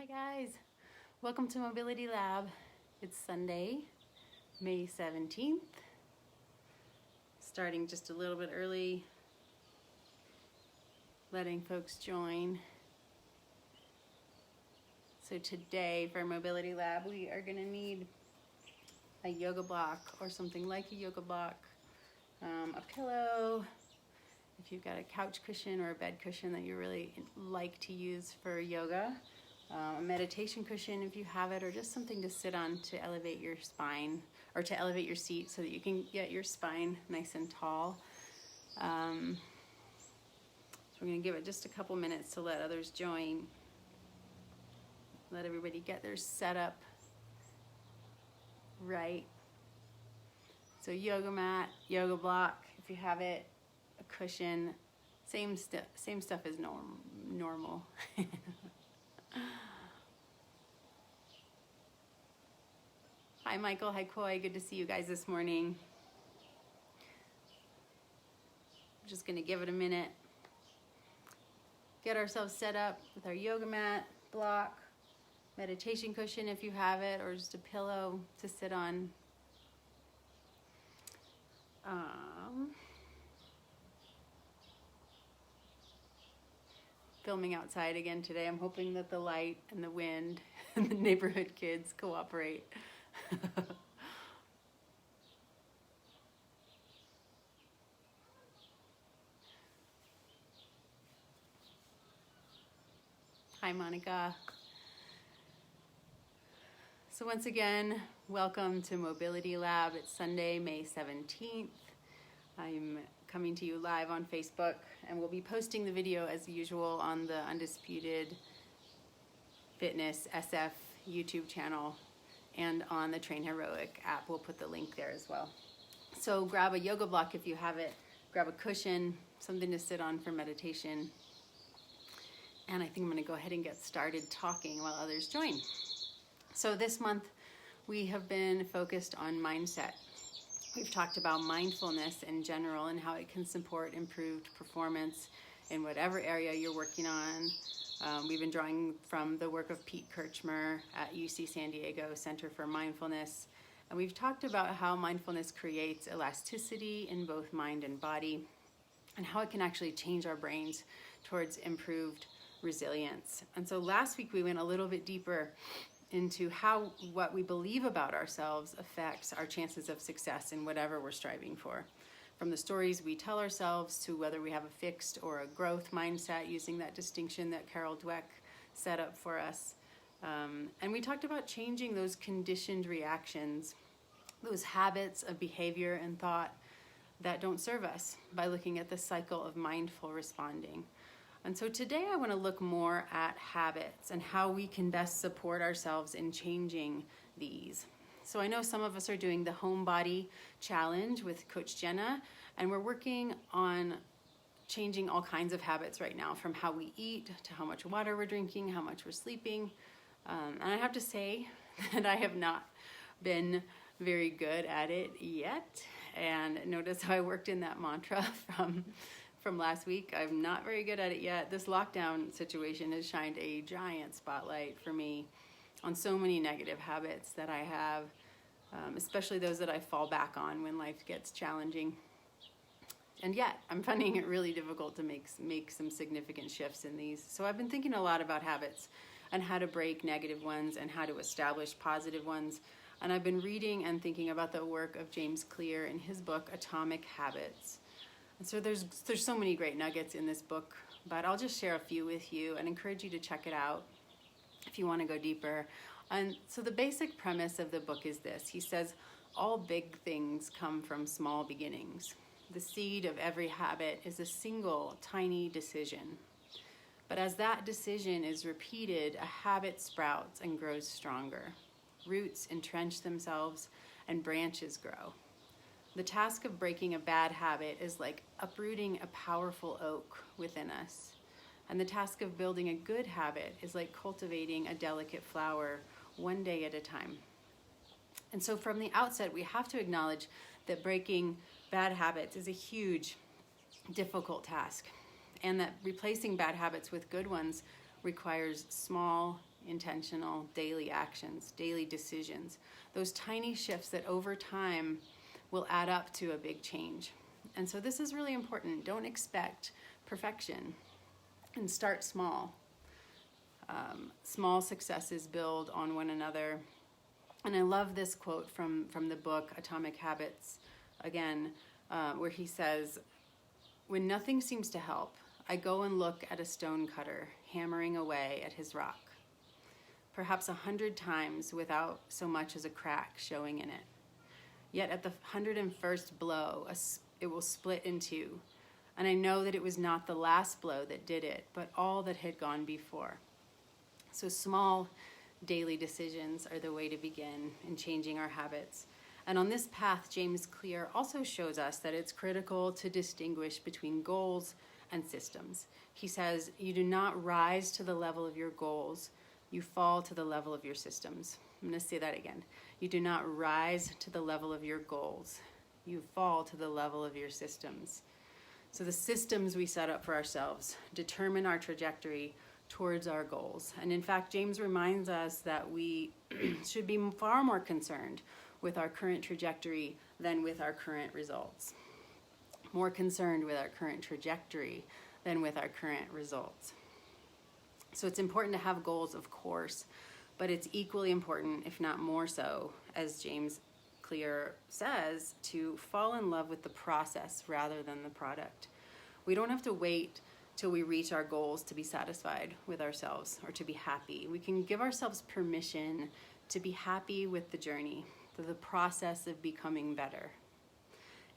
guys, welcome to Mobility Lab. It's Sunday, May 17th, starting just a little bit early, letting folks join. So today for Mobility Lab, we are gonna need a yoga block or something like a yoga block, a pillow, if you've got a couch cushion or a bed cushion that you really like to use for yoga, a meditation cushion if you have it, or just something to sit on to elevate your spine or to elevate your seat so that you can get your spine nice and tall. So we're going to give it just a couple minutes to let others join. Let everybody get their setup right. So yoga mat, yoga block if you have it, a cushion, same stuff as normal. Hi Michael, hi Koi, good to see you guys this morning. I'm just gonna give it a minute. Get ourselves set up with our yoga mat, block, meditation cushion if you have it, or just a pillow to sit on. Filming outside again today. I'm hoping that the light and the wind and the neighborhood kids cooperate. Hi Monica. So once again, welcome to Mobility Lab. It's Sunday, May 17th. I'm coming to you live on Facebook, and we'll be posting the video as usual on the Undisputed Fitness SF YouTube channel and on the Train Heroic app. We'll put the link there as well. So grab a yoga block if you have it, grab a cushion, something to sit on for meditation. And I think I'm gonna go ahead and get started talking while others join. So this month we have been focused on mindset. We've talked about mindfulness in general and how it can support improved performance in whatever area you're working on. We've been drawing from the work of Pete Kirchmer at UC San Diego Center for Mindfulness. And we've talked about how mindfulness creates elasticity in both mind and body, and how it can actually change our brains towards improved resilience. And so last week we went a little bit deeper into how what we believe about ourselves affects our chances of success in whatever we're striving for. From the stories we tell ourselves to whether we have a fixed or a growth mindset, using that distinction that Carol Dweck set up for us. And we talked about changing those conditioned reactions, those habits of behavior and thought that don't serve us, by looking at the cycle of mindful responding. And so today I want to look more at habits and how we can best support ourselves in changing these. So I know some of us are doing the Homebody Challenge with Coach Jenna, and we're working on changing all kinds of habits right now, from how we eat to how much water we're drinking, how much we're sleeping. And I have to say that I have not been very good at it yet. And notice how I worked in that mantra from last week. I'm not very good at it yet. This lockdown situation has shined a giant spotlight for me on so many negative habits that I have, especially those that I fall back on when life gets challenging. And yet, I'm finding it really difficult to make some significant shifts in these. So I've been thinking a lot about habits and how to break negative ones and how to establish positive ones. And I've been reading and thinking about the work of James Clear in his book, Atomic Habits. And so there's so many great nuggets in this book, but I'll just share a few with you and encourage you to check it out if you want to go deeper. And so the basic premise of the book is this. He says, all big things come from small beginnings. The seed of every habit is a single tiny decision. But as that decision is repeated, a habit sprouts and grows stronger. Roots entrench themselves and branches grow. The task of breaking a bad habit is like uprooting a powerful oak within us. And the task of building a good habit is like cultivating a delicate flower one day at a time. And so from the outset, we have to acknowledge that breaking bad habits is a huge, difficult task, and that replacing bad habits with good ones requires small, intentional, daily actions, daily decisions. Those tiny shifts that over time will add up to a big change. And so this is really important. Don't expect perfection, and start small. Small successes build on one another. And I love this quote from the book Atomic Habits, again, where he says, "When nothing seems to help, I go and look at a stone cutter hammering away at his rock, perhaps 100 times without so much as a crack showing in it. Yet at the 101st blow, it will split in two. And I know that it was not the last blow that did it, but all that had gone before." So small daily decisions are the way to begin in changing our habits. And on this path, James Clear also shows us that it's critical to distinguish between goals and systems. He says, you do not rise to the level of your goals, you fall to the level of your systems. I'm going to say that again. You do not rise to the level of your goals, you fall to the level of your systems. So the systems we set up for ourselves determine our trajectory towards our goals. And in fact, James reminds us that we should be far more concerned with our current trajectory than with our current results. More concerned with our current trajectory than with our current results. So it's important to have goals, of course, but it's equally important, if not more so, as James Clear says, to fall in love with the process rather than the product. We don't have to wait till we reach our goals to be satisfied with ourselves or to be happy. We can give ourselves permission to be happy with the journey, the process of becoming better.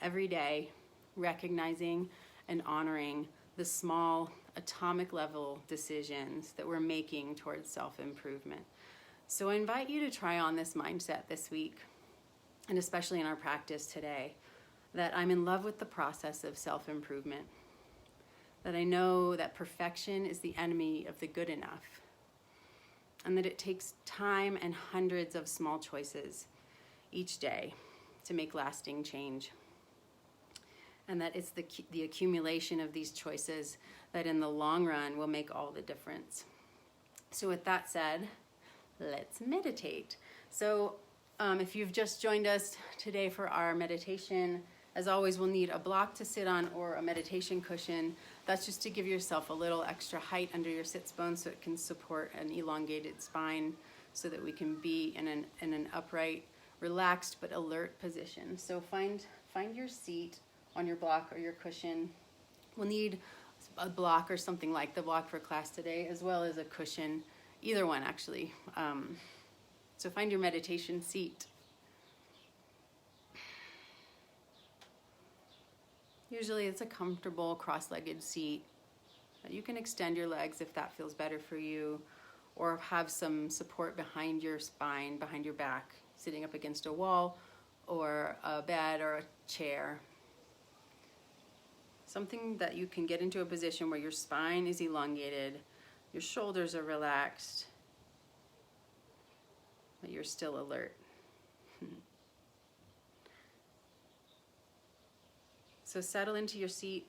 Every day, recognizing and honoring the small atomic level decisions that we're making towards self-improvement. So I invite you to try on this mindset this week, and especially in our practice today, that I'm in love with the process of self-improvement, that I know that perfection is the enemy of the good enough, and that it takes time and hundreds of small choices each day to make lasting change. And that it's the accumulation of these choices that in the long run will make all the difference. So with that said, let's meditate. So if you've just joined us today for our meditation, as always, we'll need a block to sit on or a meditation cushion. That's just to give yourself a little extra height under your sits bones so it can support an elongated spine so that we can be in an upright, relaxed but alert position. So find your seat on your block or your cushion. We'll need a block or something like the block for class today, as well as a cushion, either one actually. So find your meditation seat. Usually it's a comfortable cross-legged seat. You can extend your legs if that feels better for you, or have some support behind your spine, behind your back, sitting up against a wall or a bed or a chair. Something that you can get into a position where your spine is elongated, your shoulders are relaxed, but you're still alert. So settle into your seat.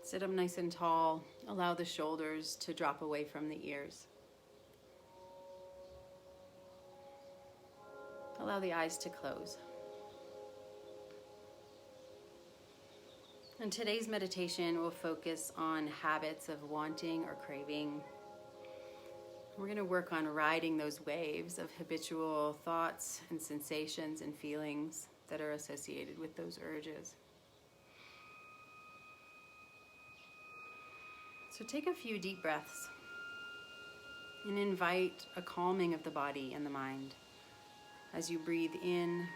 Sit up nice and tall. Allow the shoulders to drop away from the ears. Allow the eyes to close. And today's meditation will focus on habits of wanting or craving. We're going to work on riding those waves of habitual thoughts and sensations and feelings that are associated with those urges. So take a few deep breaths and invite a calming of the body and the mind as you breathe in,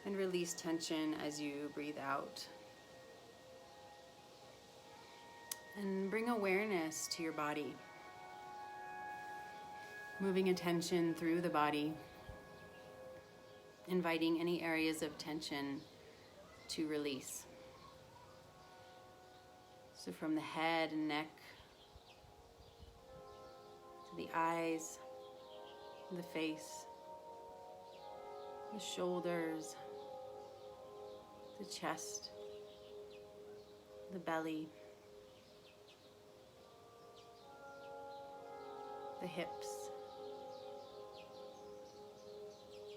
and release tension as you breathe out. And bring awareness to your body. Moving attention through the body, inviting any areas of tension to release. So from the head and neck, to the eyes, the face, the shoulders, the chest, the belly, the hips,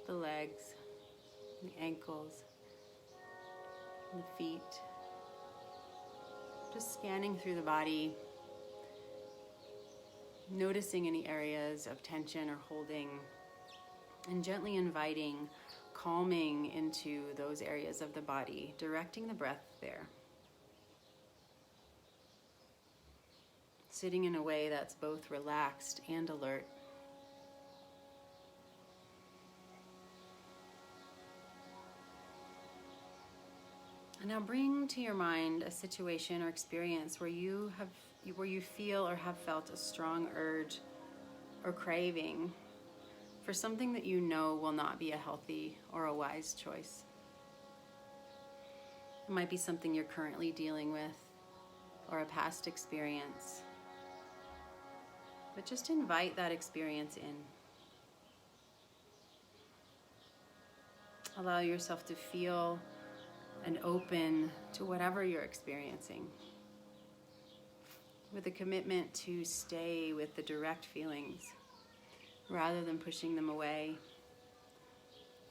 the legs, the ankles, the feet. Just scanning through the body, noticing any areas of tension or holding, and gently inviting calming into those areas of the body, directing the breath there. Sitting in a way that's both relaxed and alert. And now bring to your mind a situation or experience where you feel or have felt a strong urge or craving for something that you know will not be a healthy or a wise choice. It might be something you're currently dealing with or a past experience. But just invite that experience in. Allow yourself to feel and open to whatever you're experiencing, with a commitment to stay with the direct feelings rather than pushing them away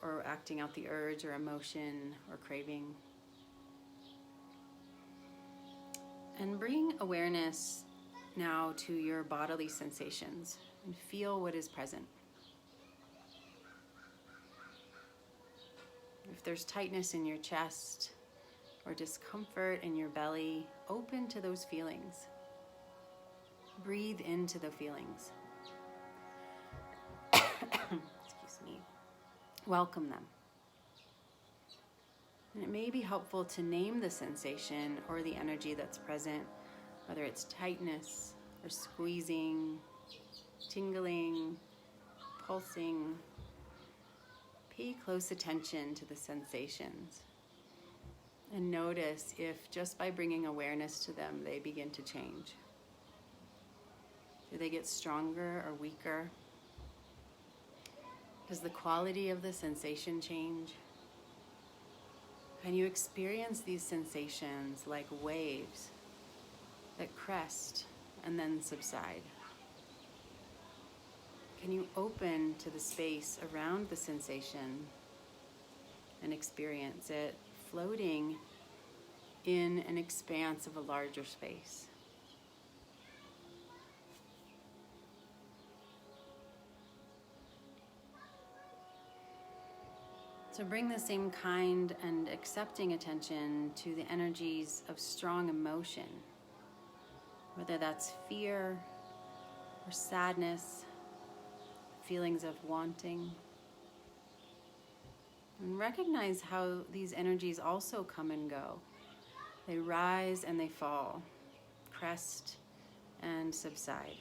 or acting out the urge or emotion or craving. And bring awareness now to your bodily sensations and feel what is present. If there's tightness in your chest or discomfort in your belly, open to those feelings. Breathe into the feelings. Excuse me. Welcome them. And it may be helpful to name the sensation or the energy that's present, whether it's tightness or squeezing, tingling, pulsing. Pay close attention to the sensations and notice if just by bringing awareness to them, they begin to change. Do they get stronger or weaker? Does the quality of the sensation change? Can you experience these sensations like waves that crest and then subside? Can you open to the space around the sensation and experience it floating in an expanse of a larger space? So bring the same kind and accepting attention to the energies of strong emotion, whether that's fear or sadness, feelings of wanting. And recognize how these energies also come and go. They rise and they fall, crest and subside,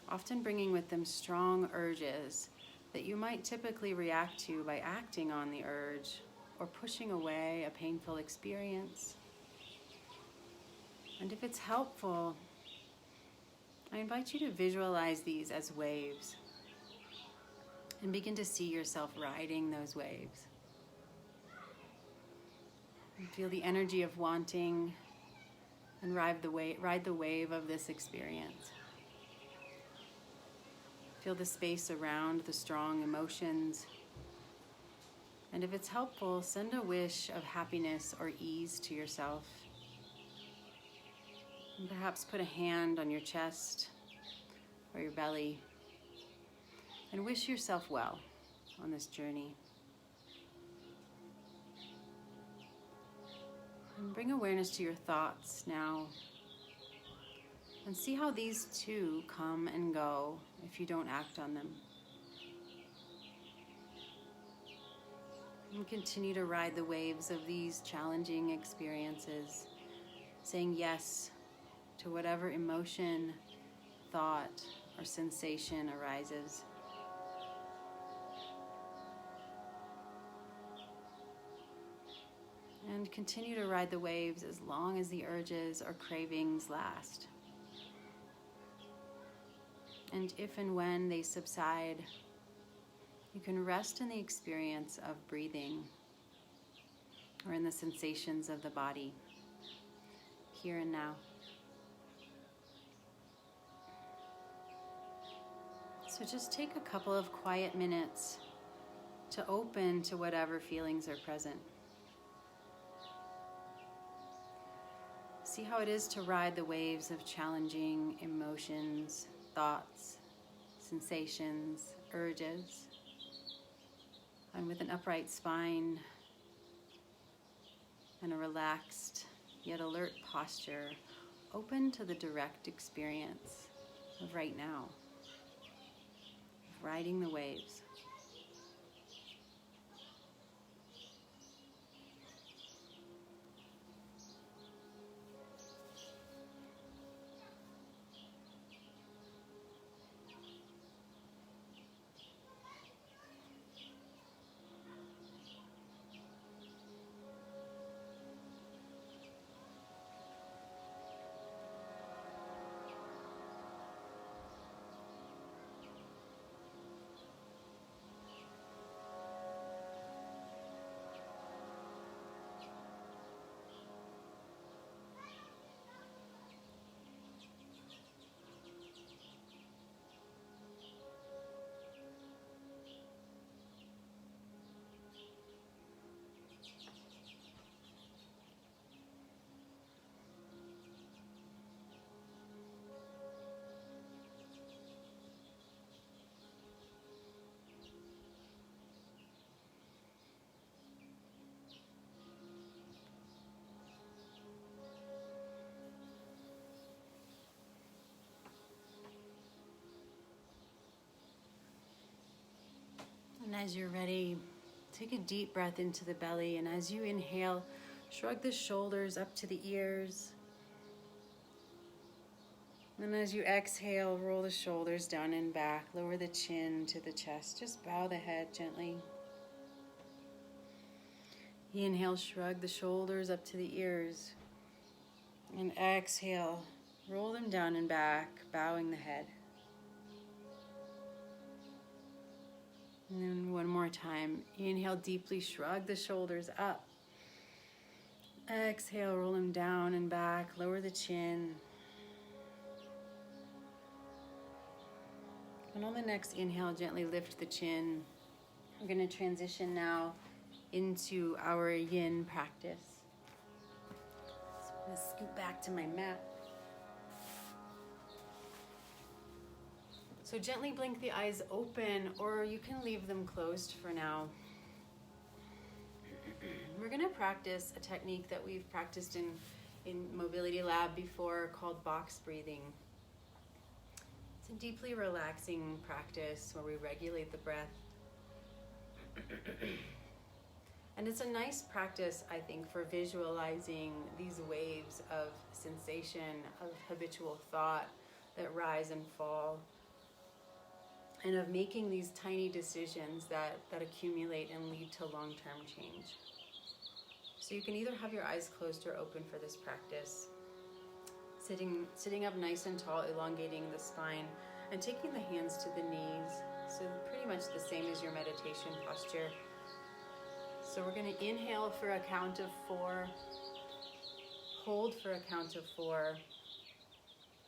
often bringing with them strong urges that you might typically react to by acting on the urge or pushing away a painful experience. And if it's helpful, I invite you to visualize these as waves and begin to see yourself riding those waves. And feel the energy of wanting and ride the wave of this experience. Feel the space around the strong emotions. And if it's helpful, send a wish of happiness or ease to yourself. And perhaps put a hand on your chest or your belly and wish yourself well on this journey. And bring awareness to your thoughts now. And see how these too come and go if you don't act on them. And continue to ride the waves of these challenging experiences, saying yes to whatever emotion, thought, or sensation arises. And continue to ride the waves as long as the urges or cravings last. And if and when they subside, you can rest in the experience of breathing or in the sensations of the body. here and now. So just take a couple of quiet minutes to open to whatever feelings are present. See how it is to ride the waves of challenging emotions, thoughts, sensations, urges. And with an upright spine and a relaxed yet alert posture, open to the direct experience of right now, of riding the waves. And as you're ready, take a deep breath into the belly, and as you inhale, shrug the shoulders up to the ears. And as you exhale, roll the shoulders down and back, lower the chin to the chest, just bow the head gently. Inhale, shrug the shoulders up to the ears. And exhale, roll them down and back, bowing the head. And then one more time. Inhale deeply, shrug the shoulders up. Exhale, roll them down and back, lower the chin. And on the next inhale, gently lift the chin. We're going to transition now into our yin practice. So I'm going to scoot back to my mat. So gently blink the eyes open, or you can leave them closed for now. We're going to practice a technique that we've practiced in Mobility Lab before called box breathing. It's a deeply relaxing practice where we regulate the breath. And it's a nice practice, I think, for visualizing these waves of sensation, of habitual thought that rise and fall, and of making these tiny decisions that accumulate and lead to long-term change. So you can either have your eyes closed or open for this practice. Sitting up nice and tall, elongating the spine, and taking the hands to the knees. So pretty much the same as your meditation posture. So we're going to inhale for a count of 4, hold for a count of 4,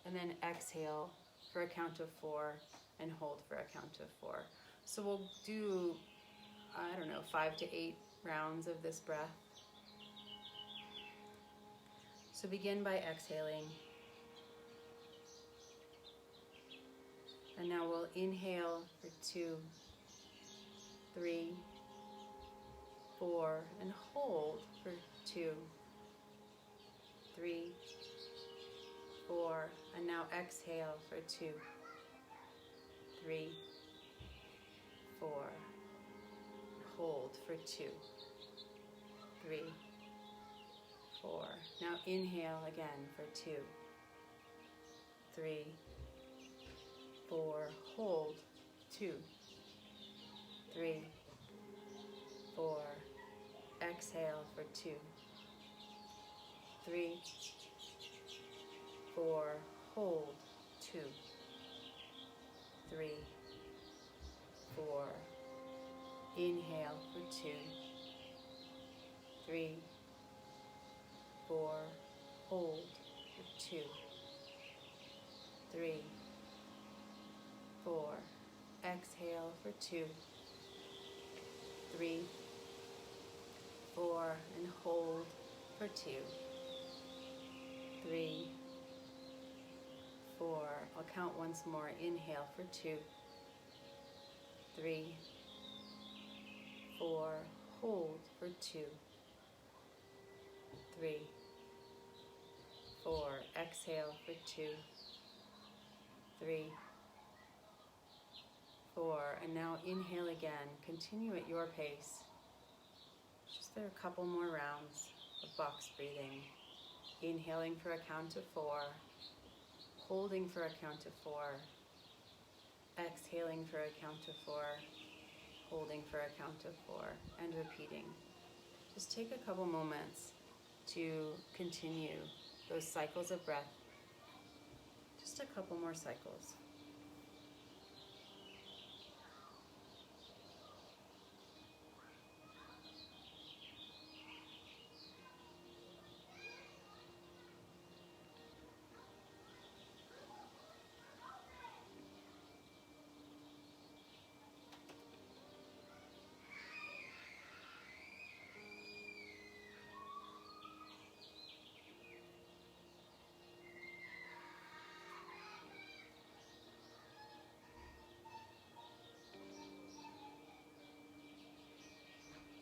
and then exhale for a count of 4, and hold for a count of 4. So we'll do, 5 to 8 rounds of this breath. So begin by exhaling. And now we'll inhale for 2, 3, 4, and hold for 2, 3, 4, and now exhale for 2, 3, 4, hold for 2, 3, 4. Now inhale again for 2, 3, 4, hold, 2, 3, 4, exhale for 2, 3, 4, hold, 2, 3, 4, inhale for 2, 3, 4, hold, for 2, 3, 4. Exhale for 2, 3, 4, and hold for 2, 3, 4. I'll count once more. Inhale for 2, 3, 4. Hold for 2, 3, 4. Exhale for 2, 3, 4. And now inhale again. Continue at your pace. Just for a couple more rounds of box breathing. Inhaling for a count of 4. Holding for a count of 4. Exhaling for a count of 4. Holding for a count of 4. And repeating. Just take a couple moments to continue those cycles of breath. Just a couple more cycles.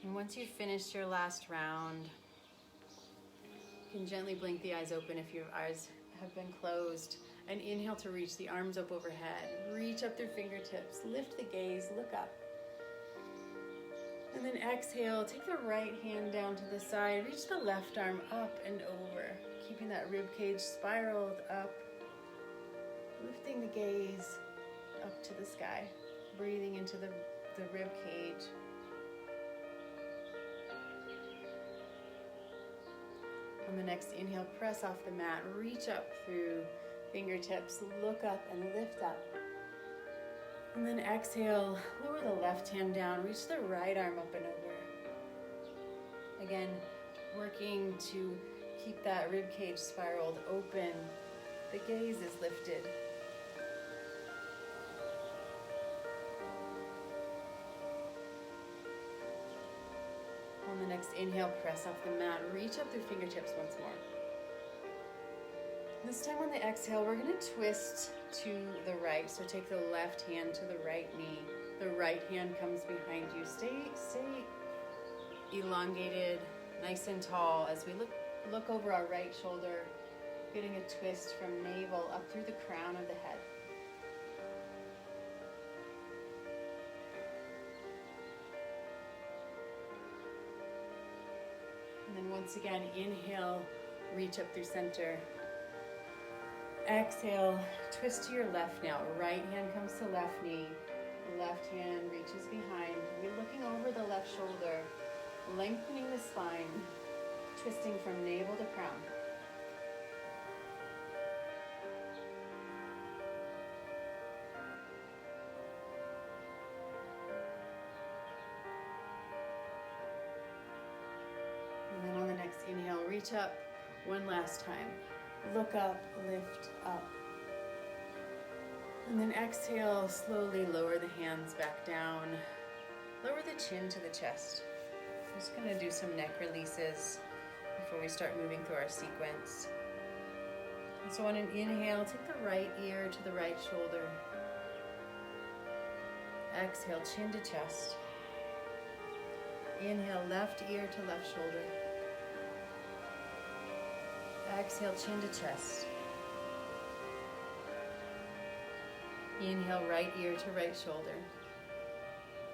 And once you've finished your last round, you can gently blink the eyes open if your eyes have been closed. And inhale to reach the arms up overhead. Reach up through fingertips. Lift the gaze. Look up. And then exhale. Take the right hand down to the side. Reach the left arm up and over. Keeping that rib cage spiraled up. Lifting the gaze up to the sky. Breathing into the rib cage. On the next inhale, press off the mat, reach up through fingertips, look up and lift up. And then exhale, lower the left hand down, reach the right arm up and over. Again, working to keep that rib cage spiraled open. The gaze is lifted. On the next inhale, press off the mat, reach up through fingertips once more. This time on the exhale, we're going to twist to the right. So take the left hand to the right knee. The right hand comes behind you. Stay elongated, nice and tall as we look over our right shoulder, getting a twist from navel up through the crown of the head. And then once again, inhale, reach up through center. Exhale, twist to your left now. Right hand comes to left knee. Left hand reaches behind. You're looking over the left shoulder, lengthening the spine, twisting from navel to crown. And then on the next inhale, reach up one last time. Look up, lift up. And then exhale, slowly lower the hands back down. Lower the chin to the chest. I'm just going to do some neck releases before we start moving through our sequence. And so on an inhale, take the right ear to the right shoulder. Exhale, chin to chest. Inhale, left ear to left shoulder. Exhale, chin to chest. Inhale, right ear to right shoulder.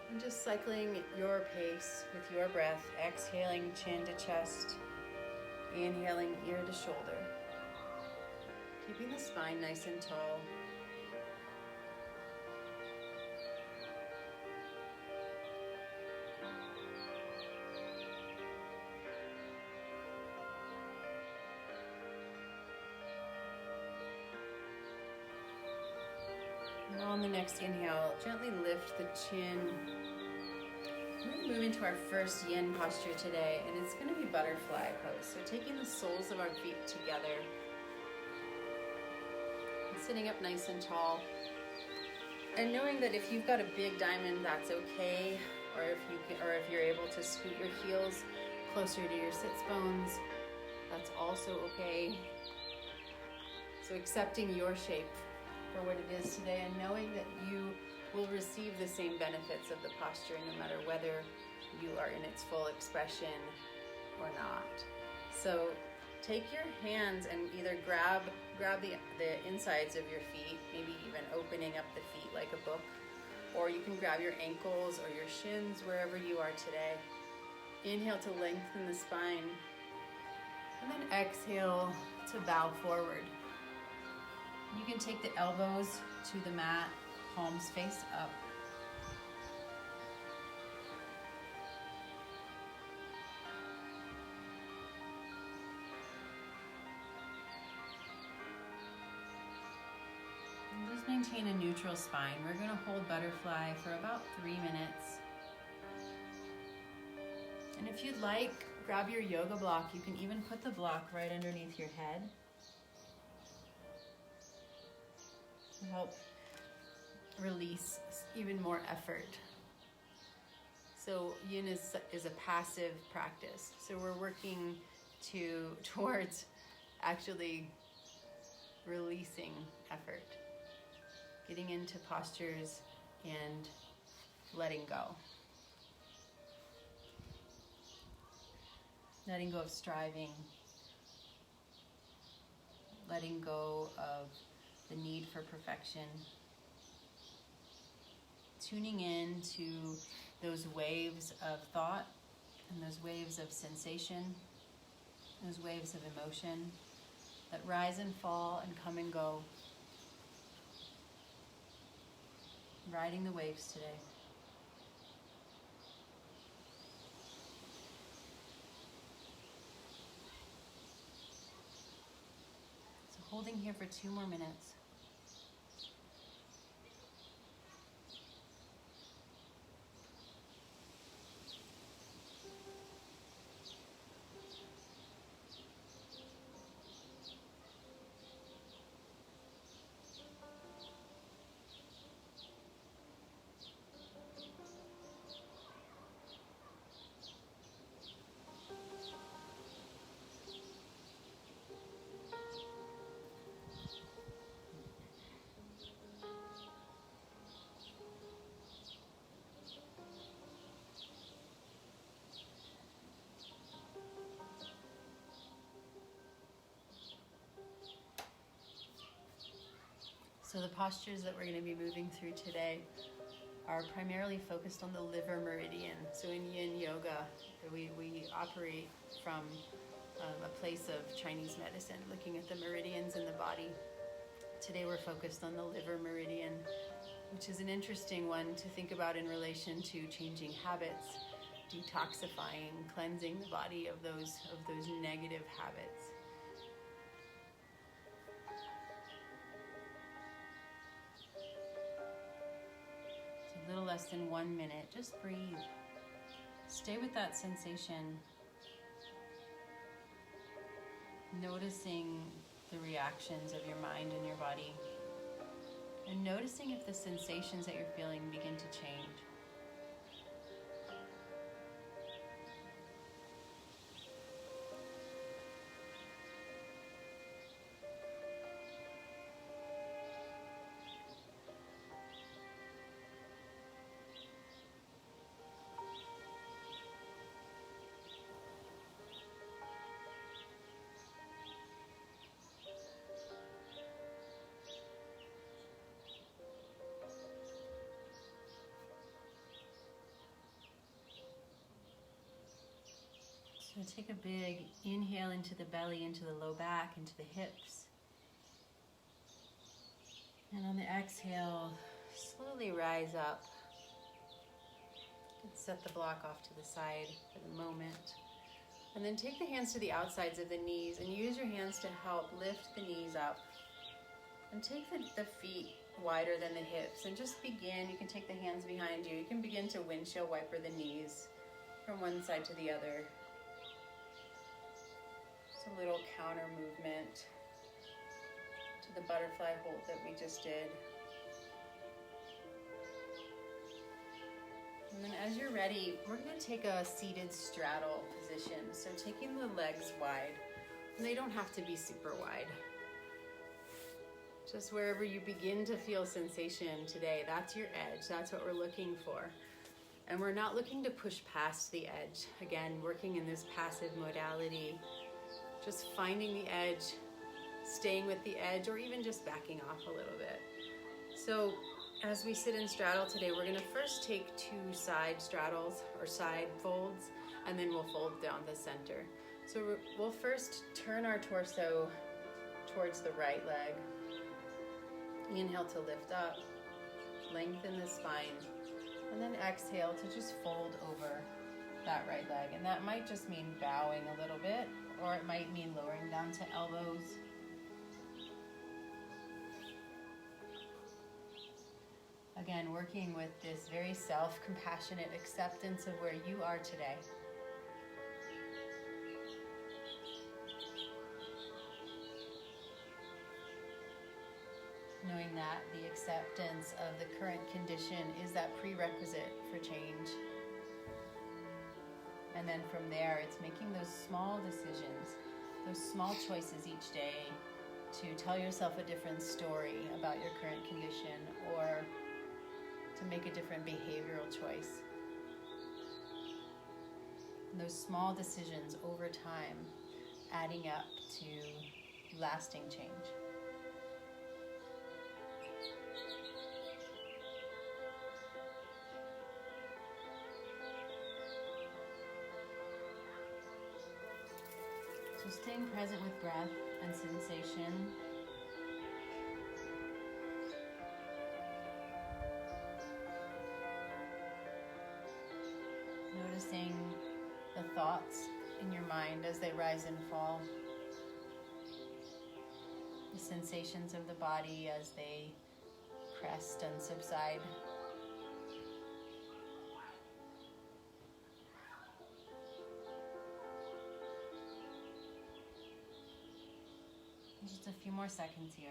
And just cycling at your pace with your breath. Exhaling, chin to chest. Inhaling, ear to shoulder. Keeping the spine nice and tall. And on the next inhale, gently lift the chin. We're going to move into our first yin posture today, and it's going to be butterfly pose. So taking the soles of our feet together, sitting up nice and tall. And knowing that if you've got a big diamond, that's okay. Or if you're able to scoot your heels closer to your sits bones, that's also okay. So accepting your shape for what it is today, and knowing that you will receive the same benefits of the posture no matter whether you are in its full expression or not. So take your hands and either grab the insides of your feet, maybe even opening up the feet like a book, or you can grab your ankles or your shins, wherever you are today. Inhale to lengthen the spine, and then exhale to bow forward. You can take the elbows to the mat, palms face up. And just maintain a neutral spine. We're going to hold butterfly for about 3 minutes. And if you'd like, grab your yoga block. You can even put the block right underneath your head to help release even more effort. So yin is a passive practice. So we're working towards actually releasing effort, getting into postures and letting go. Letting go of striving, letting go of the need for perfection, tuning in to those waves of thought and those waves of sensation, those waves of emotion that rise and fall and come and go. Riding the waves today. So holding here for 2 more minutes. So the postures that we're going to be moving through today are primarily focused on the liver meridian. So in yin yoga, we operate from a place of Chinese medicine, looking at the meridians in the body. Today we're focused on the liver meridian, which is an interesting one to think about in relation to changing habits, detoxifying, cleansing the body of those negative habits. A little less than 1 minute. Just breathe. Stay with that sensation. Noticing the reactions of your mind and your body. And noticing if the sensations that you're feeling begin to change. So take a big inhale into the belly, into the low back, into the hips. And on the exhale, slowly rise up. And set the block off to the side for the moment. And then take the hands to the outsides of the knees and use your hands to help lift the knees up. And take the feet wider than the hips and just begin. You can take the hands behind you. You can begin to windshield wiper the knees from one side to the other. Just a little counter movement to to the butterfly hold that we just did. And then as you're ready, we're going to take a seated straddle position. So taking the legs wide, and they don't have to be super wide. Just wherever you begin to feel sensation today, that's your edge. That's what we're looking for. And we're not looking to push past the edge. Again, working in this passive modality, just finding the edge, staying with the edge, or even just backing off a little bit. So as we sit in straddle today, we're gonna first take 2 side straddles or side folds, and then we'll fold down the center. So we'll first turn our torso towards the right leg. Inhale to lift up, lengthen the spine, and then exhale to just fold over that right leg. And that might just mean bowing a little bit, or it might mean lowering down to elbows. Again, working with this very self-compassionate acceptance of where you are today. Knowing that the acceptance of the current condition is that prerequisite for change. And then from there, it's making those small decisions, those small choices each day to tell yourself a different story about your current condition, or to make a different behavioral choice. And those small decisions over time adding up to lasting change. So staying present with breath and sensation. Noticing the thoughts in your mind as they rise and fall. The sensations of the body as they crest and subside. Just a few more seconds here.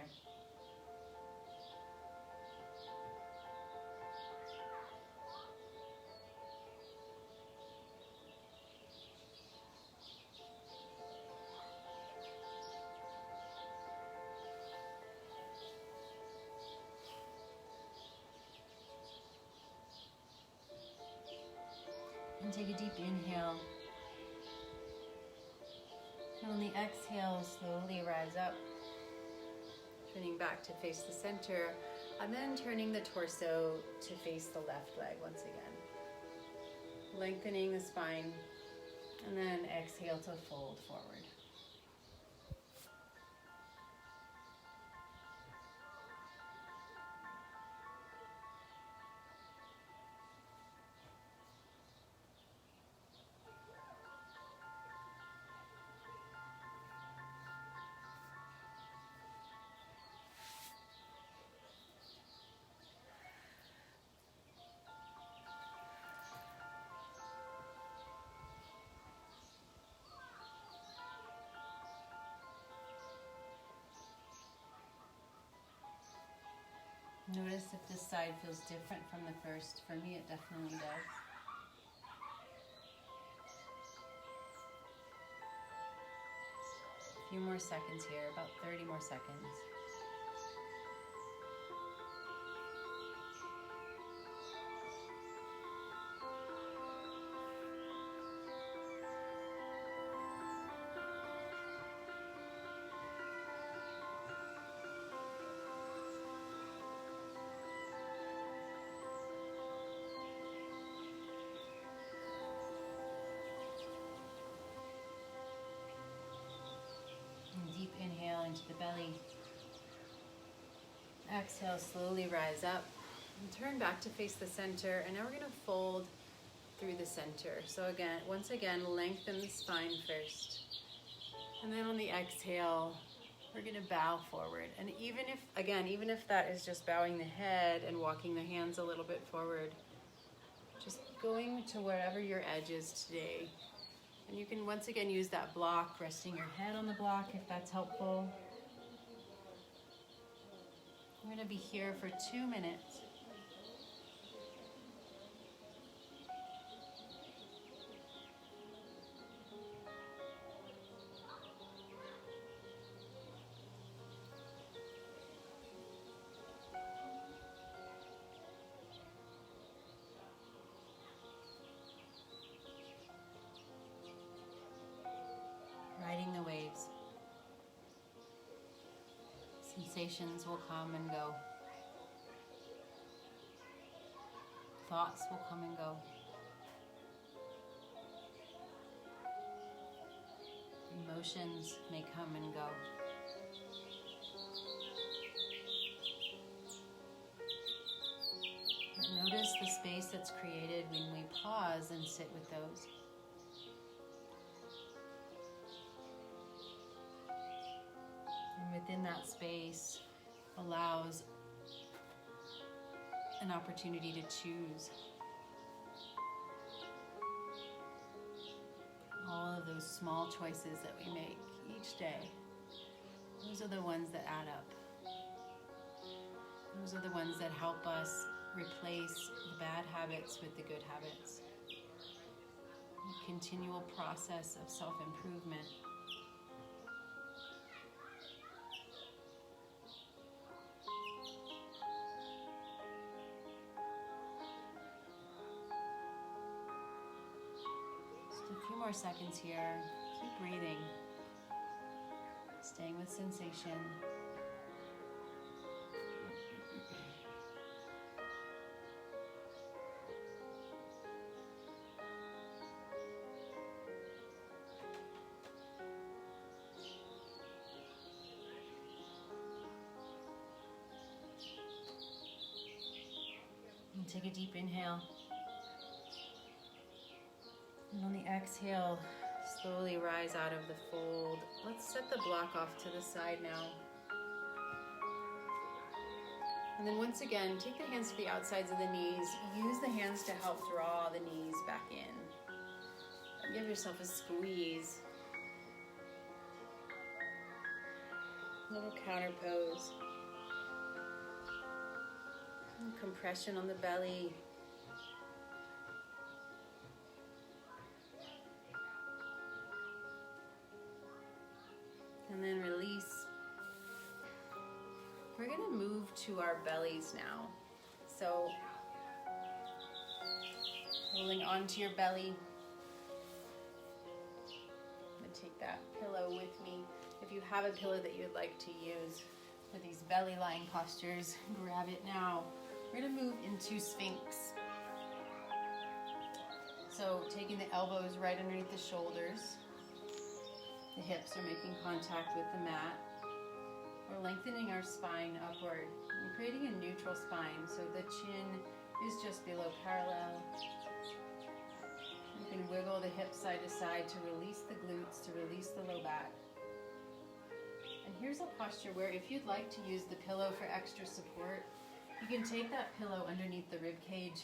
And take a deep inhale. And on the exhale, slowly rise up. Turning back to face the center, and then turning the torso to face the left leg once again. Lengthening the spine, and then exhale to fold forward. Notice if this side feels different from the first. For me, it definitely does. A few more seconds here, about 30 more seconds. Deep inhale into the belly. Exhale, slowly rise up. And turn back to face the center. And now we're going to fold through the center. So again, once again, lengthen the spine first. And then on the exhale, we're going to bow forward. And even if that is just bowing the head and walking the hands a little bit forward, just going to wherever your edge is today. And you can once again use that block, resting your head on the block if that's helpful. We're going to be here for 2 minutes. Riding the waves. Sensations will come and go. Thoughts will come and go. Emotions may come and go. But notice the space that's created when we pause and sit with those. And within that space allows an opportunity to choose. All of those small choices that we make each day, those are the ones that add up. Those are the ones that help us replace the bad habits with the good habits. A continual process of self-improvement. A few more seconds here. Keep breathing. Staying with sensation. And take a deep inhale. And on the exhale, slowly rise out of the fold. Let's set the block off to the side now. And then once again, take the hands to the outsides of the knees. Use the hands to help draw the knees back in. And give yourself a squeeze. Little counter pose. And compression on the belly. And then release. We're going to move to our bellies now. So, holding onto your belly. I'm going to take that pillow with me. If you have a pillow that you'd like to use for these belly lying postures, grab it now. We're going to move into Sphinx. So, taking the elbows right underneath the shoulders. The hips are making contact with the mat. We're lengthening our spine upward and creating a neutral spine so the chin is just below parallel. You can wiggle the hips side to side to release the glutes, to release the low back. And here's a posture where if you'd like to use the pillow for extra support, you can take that pillow underneath the rib cage.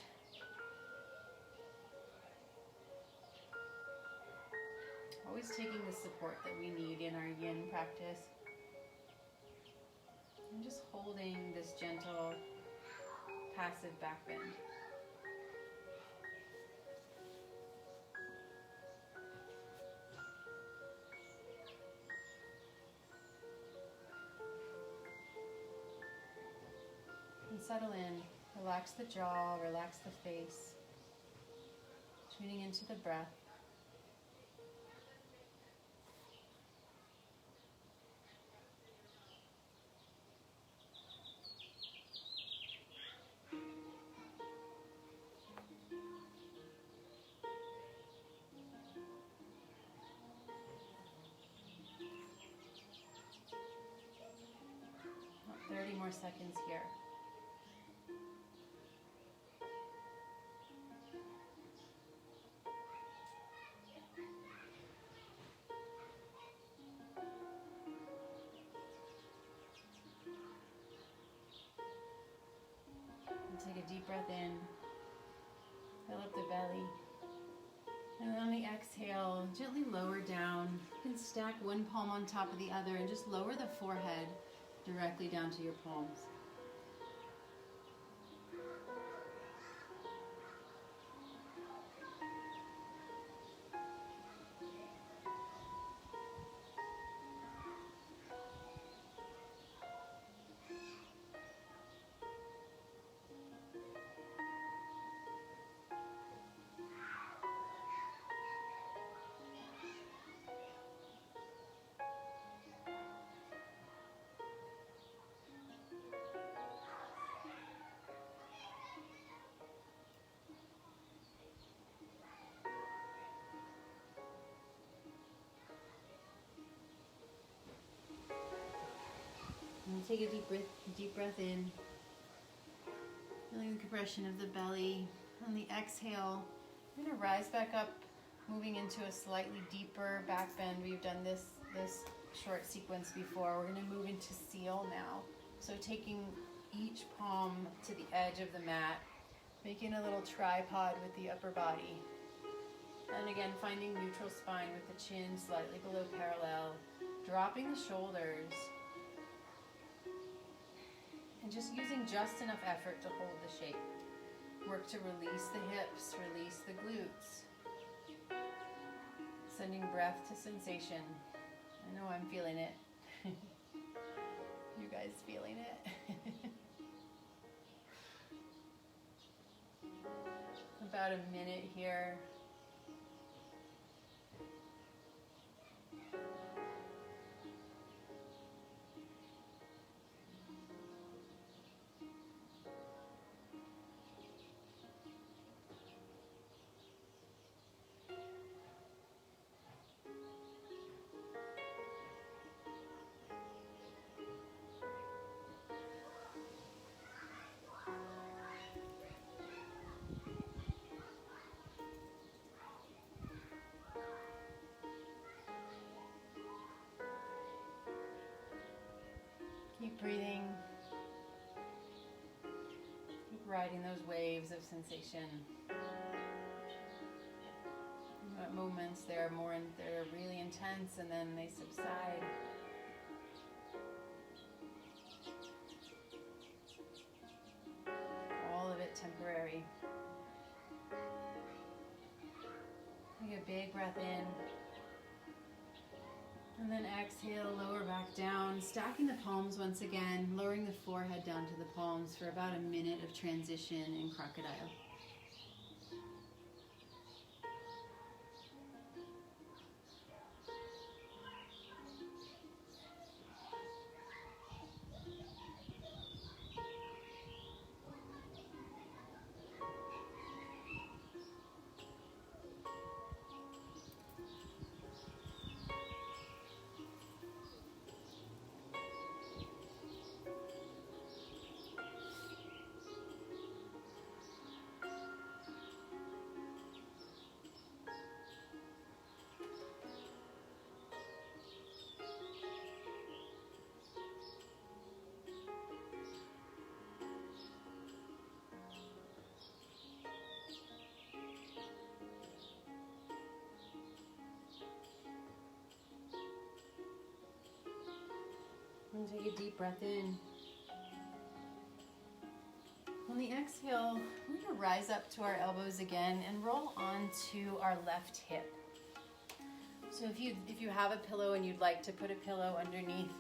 Always taking the support that we need in our yin practice. And just holding this gentle, passive back bend. And settle in. Relax the jaw, relax the face. Tuning into the breath. About 30 more seconds here. Take a deep breath in, fill up the belly, and on the exhale, gently lower down. You can stack one palm on top of the other and just lower the forehead directly down to your palms. And take a deep breath in, feeling the compression of the belly. On the exhale, we're going to rise back up, moving into a slightly deeper back bend. We've done this short sequence before. We're going to move into seal now. So taking each palm to the edge of the mat, making a little tripod with the upper body. And again, finding neutral spine with the chin slightly below parallel, dropping the shoulders, and just using just enough effort to hold the shape. Work to release the hips, release the glutes. Sending breath to sensation. I know I'm feeling it. You guys feeling it? About a minute here. Keep breathing. Keep riding those waves of sensation. At moments they're really intense and then they subside. All of it temporary. Take a big breath in. And then exhale, lower back down, stacking the palms once again, lowering the forehead down to the palms for about a minute of transition in crocodile. And take a deep breath in. On the exhale, we're going to rise up to our elbows again and roll onto our left hip. So if you have a pillow and you'd like to put a pillow underneath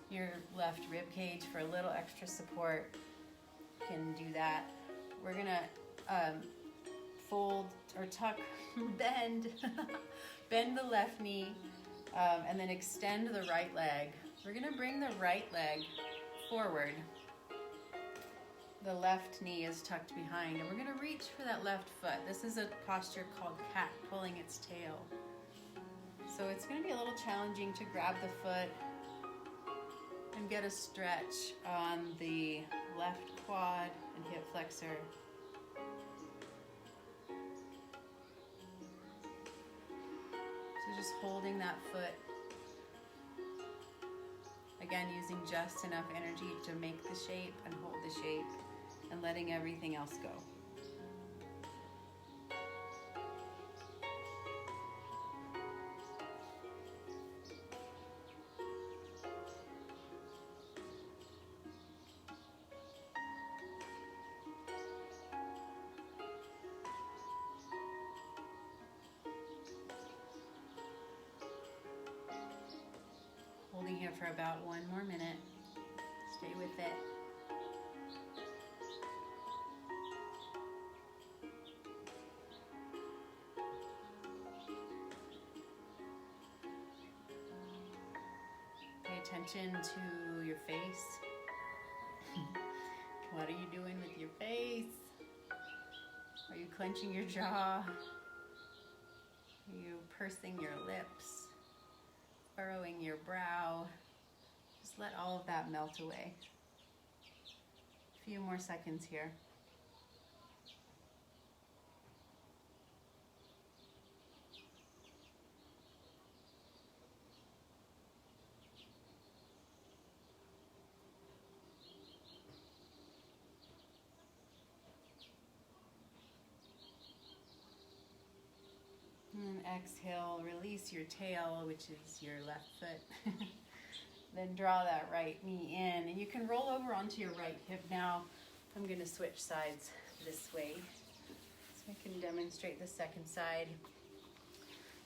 your left rib cage for a little extra support, you can do that. We're going to fold or tuck, bend the left knee, and then extend the right leg. We're going to bring the right leg forward. The left knee is tucked behind, and we're going to reach for that left foot. This is a posture called cat pulling its tail. So it's going to be a little challenging to grab the foot and get a stretch on the left quad and hip flexor. So just holding that foot. Again, using just enough energy to make the shape and hold the shape and letting everything else go. holding here for about 1 more minute. Stay with it. Pay attention to your face. What are you doing with your face? Are you clenching your jaw? Are you pursing your lips? Furrowing your brow? Just let all of that melt away. A few more seconds here. And then exhale, release your tail, which is your left foot. Then draw that right knee in, and you can roll over onto your right hip now. I'm going to switch sides this way so I can demonstrate the second side.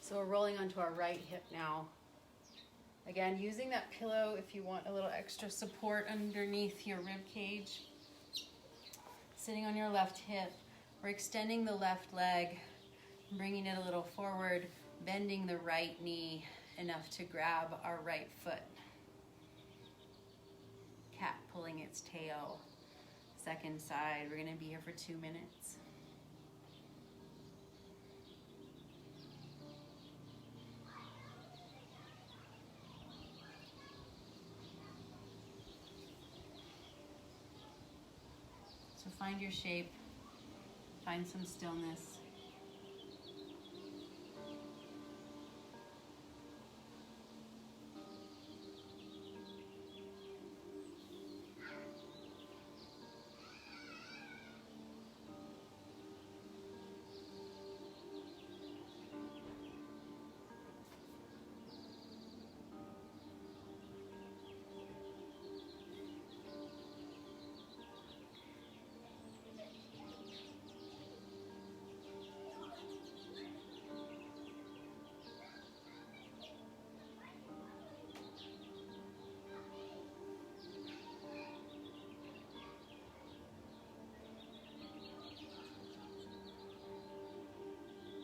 So we're rolling onto our right hip now. Again, using that pillow if you want a little extra support underneath your rib cage. Sitting on your left hip, we're extending the left leg, bringing it a little forward, bending the right knee enough to grab our right foot. Cat pulling its tail. Second side, we're going to be here for 2 minutes. So find your shape, find some stillness.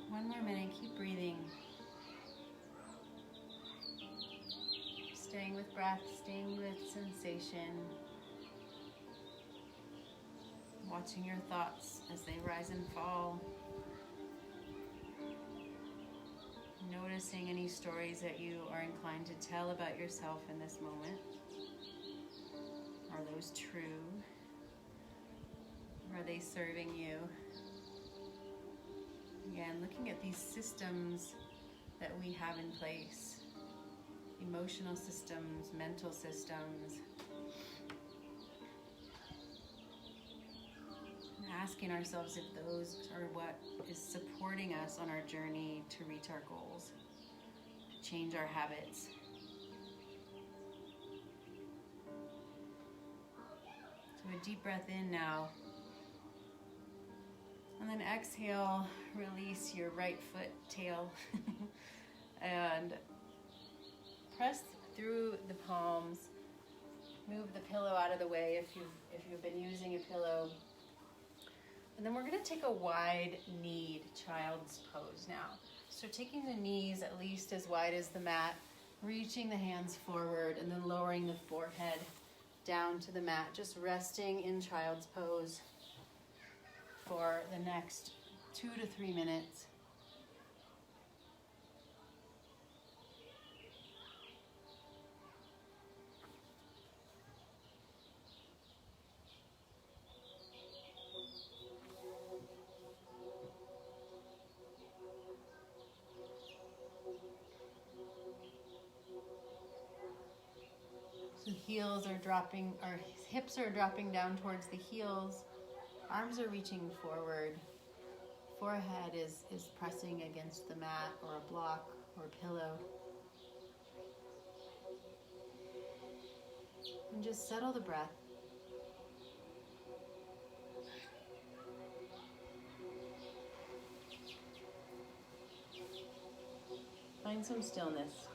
One more minute, keep breathing. Staying with breath, staying with sensation. Watching your thoughts as they rise and fall. Noticing any stories that you are inclined to tell about yourself in this moment. Are those true? Are they serving you? Again, looking at these systems that we have in place. Emotional systems, mental systems. And asking ourselves if those are what is supporting us on our journey to reach our goals, to change our habits. So a deep breath in now. And then exhale, release your right foot tail and press through the palms. Move the pillow out of the way if you've been using a pillow. And then we're going to take a wide-kneed child's pose now. So taking the knees at least as wide as the mat, reaching the hands forward, and then lowering the forehead down to the mat, just resting in child's pose for the next 2 to 3 minutes. So heels are dropping, or hips are dropping down towards the heels. Arms are reaching forward. Forehead is pressing against the mat or a block or a pillow. And just settle the breath. Find some stillness.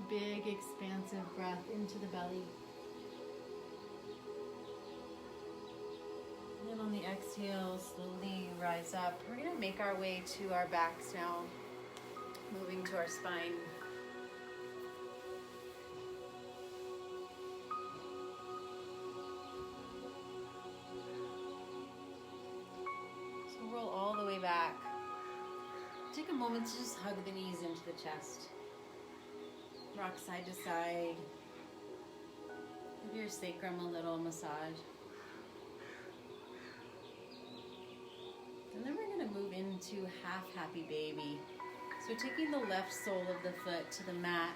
big expansive breath into the belly. And then on the exhale, slowly rise up. We're going to make our way to our backs now, moving to our spine. So roll all the way back. Take a moment to just hug the knees into the chest. Rock side to side. Give your sacrum a little massage. And then we're going to move into half happy baby. So taking the left sole of the foot to the mat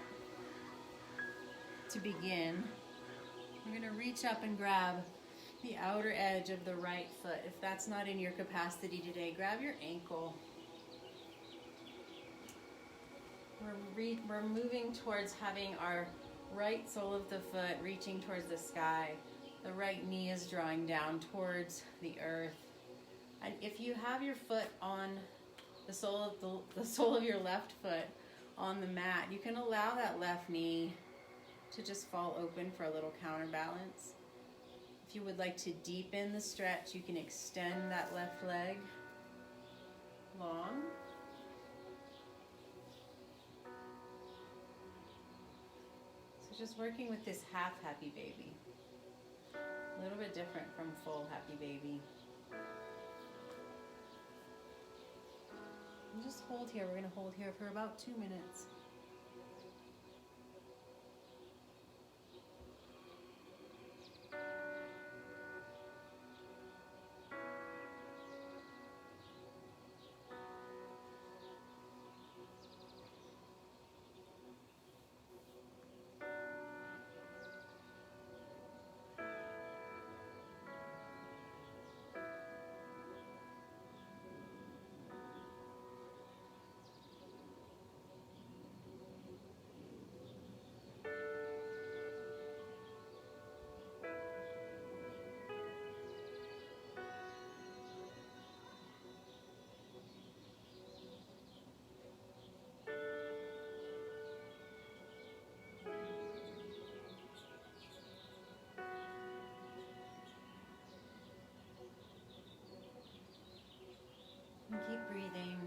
to begin. We're going to reach up and grab the outer edge of the right foot. If that's not in your capacity today, grab your ankle. We're moving towards having our right sole of the foot reaching towards the sky. The right knee is drawing down towards the earth. And if you have your foot on the sole of your left foot on the mat, you can allow that left knee to just fall open for a little counterbalance. If you would like to deepen the stretch, you can extend that left leg long. Just working with this half happy baby. A little bit different from full happy baby. And just hold here. We're going to hold here for about 2 minutes. And keep breathing,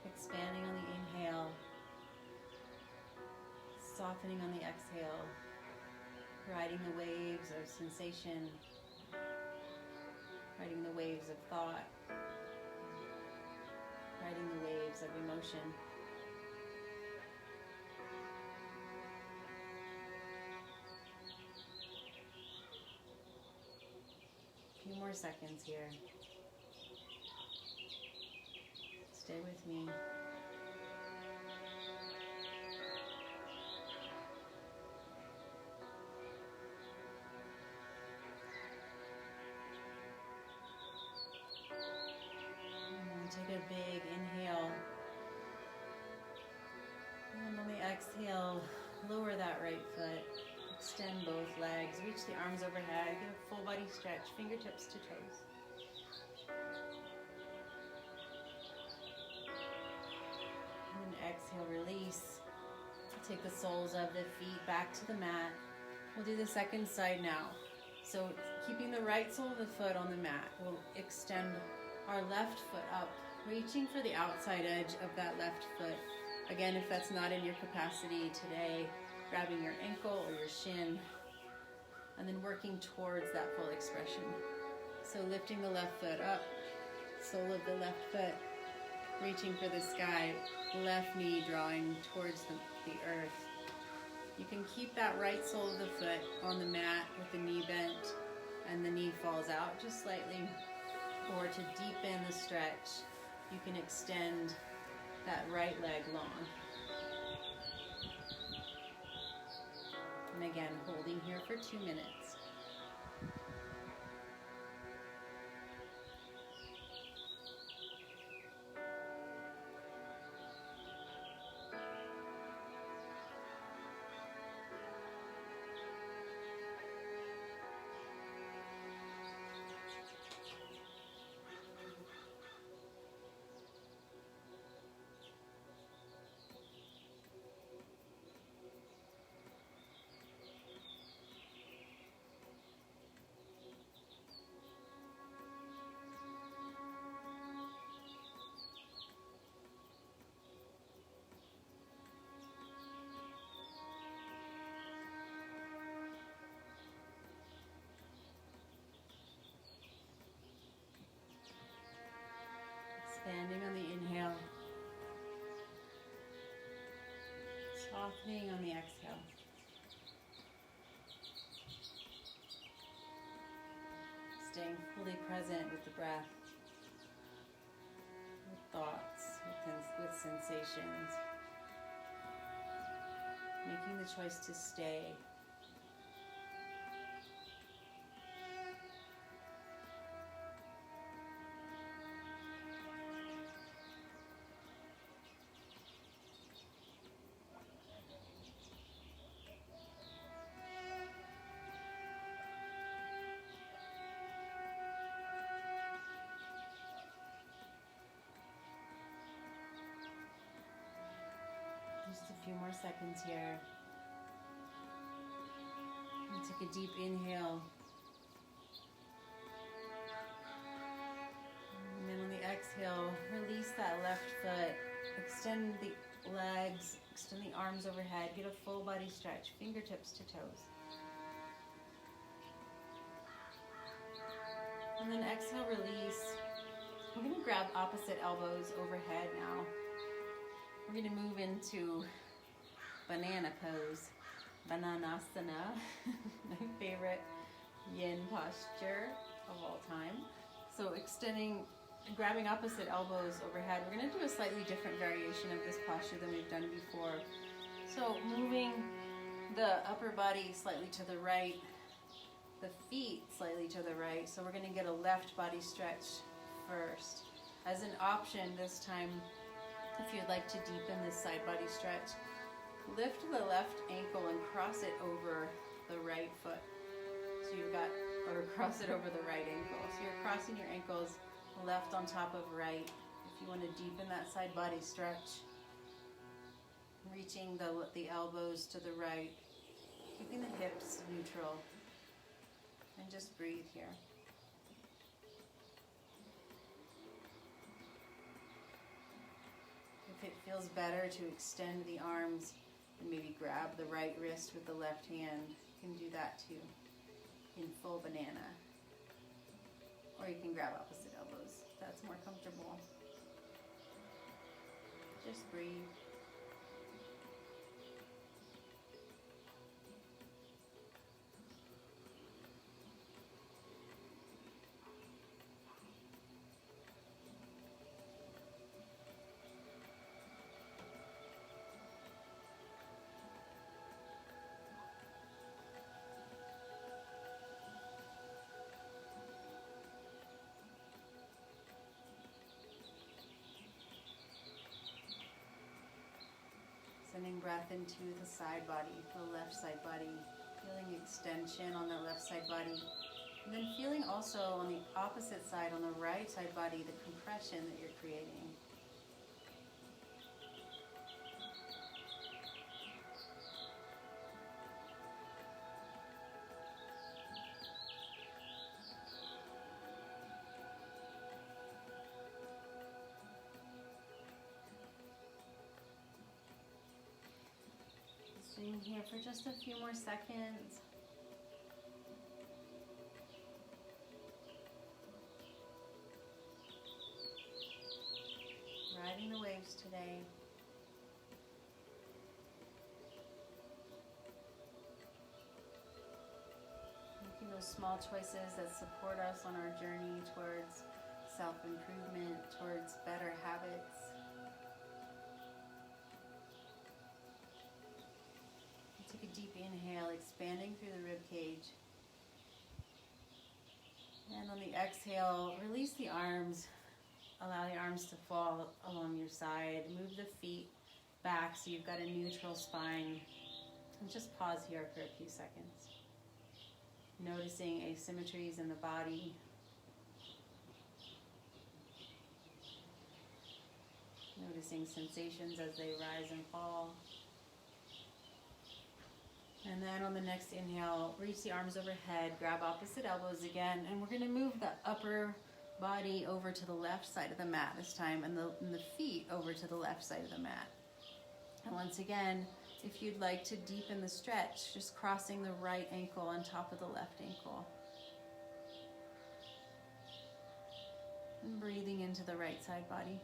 expanding on the inhale, softening on the exhale, riding the waves of sensation, riding the waves of thought, riding the waves of emotion. A few more seconds here. Stay with me. And take a big inhale. And on the exhale, lower that right foot. Extend both legs. Reach the arms overhead. Get a full body stretch, fingertips to toes. Exhale, release. Take the soles of the feet back to the mat. We'll do the second side now. So keeping the right sole of the foot on the mat, we'll extend our left foot up, reaching for the outside edge of that left foot. Again, if that's not in your capacity today, grabbing your ankle or your shin, and then working towards that full expression. So lifting the left foot up, sole of the left foot, reaching for the sky, left knee drawing towards the earth. You can keep that right sole of the foot on the mat with the knee bent and the knee falls out just slightly. Or to deepen the stretch, you can extend that right leg long. And again, holding here for 2 minutes. Softening on the exhale. Staying fully present with the breath, with thoughts, with sensations. Making the choice to stay. Just a few more seconds here. And take a deep inhale. And then on the exhale, release that left foot. Extend the legs, extend the arms overhead. Get a full body stretch, fingertips to toes. And then exhale, release. We're going to grab opposite elbows overhead now. We're going to move into banana pose, Bananasana, my favorite yin posture of all time. So grabbing opposite elbows overhead. We're going to do a slightly different variation of this posture than we've done before. So moving the upper body slightly to the right, the feet slightly to the right. So we're going to get a left body stretch first. As an option this time, if you'd like to deepen this side body stretch, lift the left ankle and cross it over the right foot. So or cross it over the right ankle. So you're crossing your ankles left on top of right. If you want to deepen that side body stretch, reaching the elbows to the right, keeping the hips neutral, and just breathe here. If it feels better to extend the arms and maybe grab the right wrist with the left hand, you can do that too in full banana. Or you can grab opposite elbows if that's more comfortable. Just breathe. Sending breath into the side body, the left side body, feeling extension on the left side body, and then feeling also on the opposite side, on the right side body, the compression that you're creating. Staying here for just a few more seconds. Riding the waves today. Making those small choices that support us on our journey towards self-improvement, towards better habits. Take a deep inhale, expanding through the rib cage. And on the exhale, release the arms. Allow the arms to fall along your side. Move the feet back so you've got a neutral spine. And just pause here for a few seconds. Noticing asymmetries in the body. Noticing sensations as they rise and fall. And then on the next inhale, reach the arms overhead, grab opposite elbows again, and we're going to move the upper body over to the left side of the mat this time, and the feet over to the left side of the mat. And once again, if you'd like to deepen the stretch, just crossing the right ankle on top of the left ankle. And breathing into the right side body.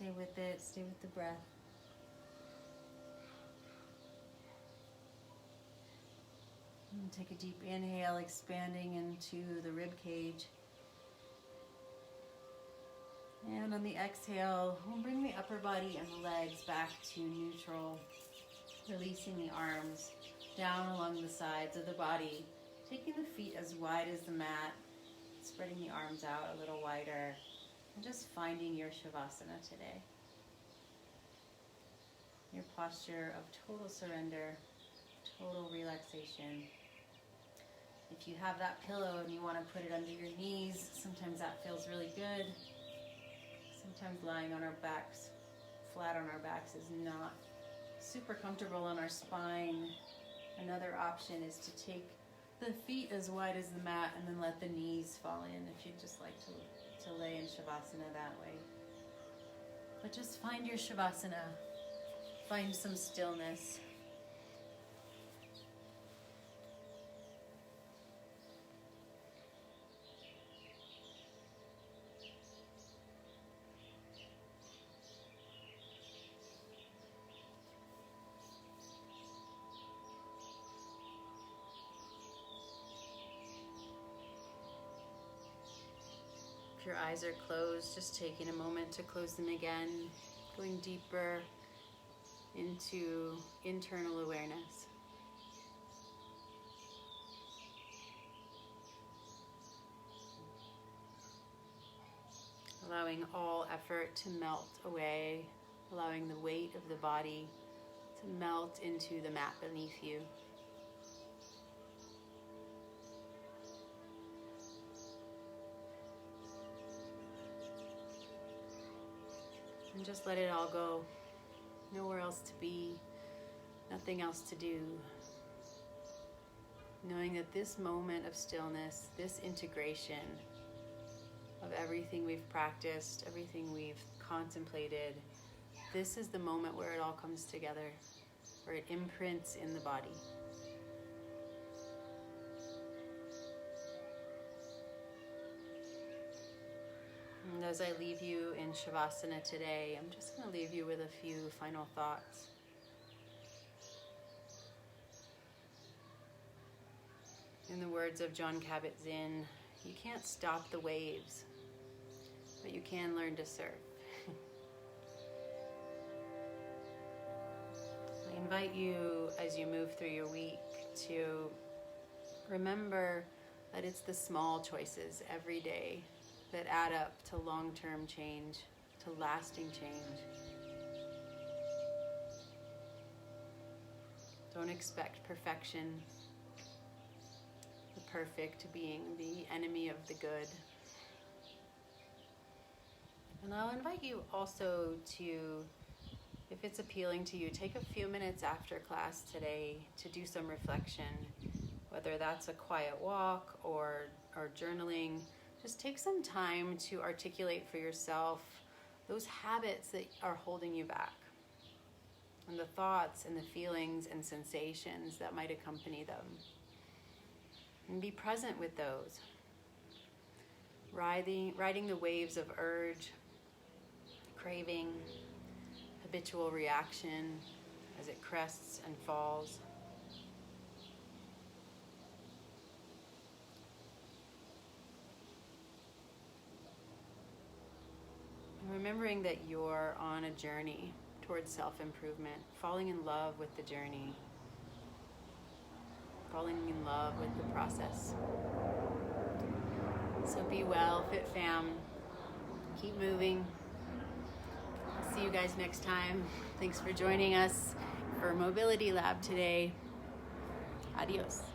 Stay with it, stay with the breath. And take a deep inhale, expanding into the rib cage. And on the exhale, we'll bring the upper body and the legs back to neutral, releasing the arms down along the sides of the body, taking the feet as wide as the mat, spreading the arms out a little wider, and just finding your Shavasana today. Your posture of total surrender, total relaxation. If you have that pillow and you want to put it under your knees, sometimes that feels really good. Sometimes lying on our backs, flat on our backs, is not super comfortable on our spine. Another option is to take the feet as wide as the mat and then let the knees fall in if you'd just like to lay in Shavasana that way. But just find your Shavasana. Find some stillness. If your eyes are closed, just taking a moment to close them again, going deeper into internal awareness. Allowing all effort to melt away, allowing the weight of the body to melt into the mat beneath you. And just let it all go. Nowhere else to be, nothing else to do. Knowing that this moment of stillness, this integration of everything we've practiced, everything we've contemplated, this is the moment where it all comes together, where it imprints in the body. And as I leave you in Shavasana today, I'm just going to leave you with a few final thoughts. In the words of Jon Kabat-Zinn, you can't stop the waves, but you can learn to surf. I invite you, as you move through your week, to remember that it's the small choices every day that add up to long-term change, to lasting change. Don't expect perfection, the perfect being the enemy of the good. And I'll invite you also to, if it's appealing to you, take a few minutes after class today to do some reflection, whether that's a quiet walk or journaling. Just take some time to articulate for yourself those habits that are holding you back, and the thoughts and the feelings and sensations that might accompany them. And be present with those. Riding the waves of urge, craving, habitual reaction as it crests and falls. Remembering that you're on a journey towards self-improvement, falling in love with the journey, falling in love with the process. So be well, Fit Fam. Keep moving. I'll see you guys next time. Thanks for joining us for Mobility Lab today. Adios.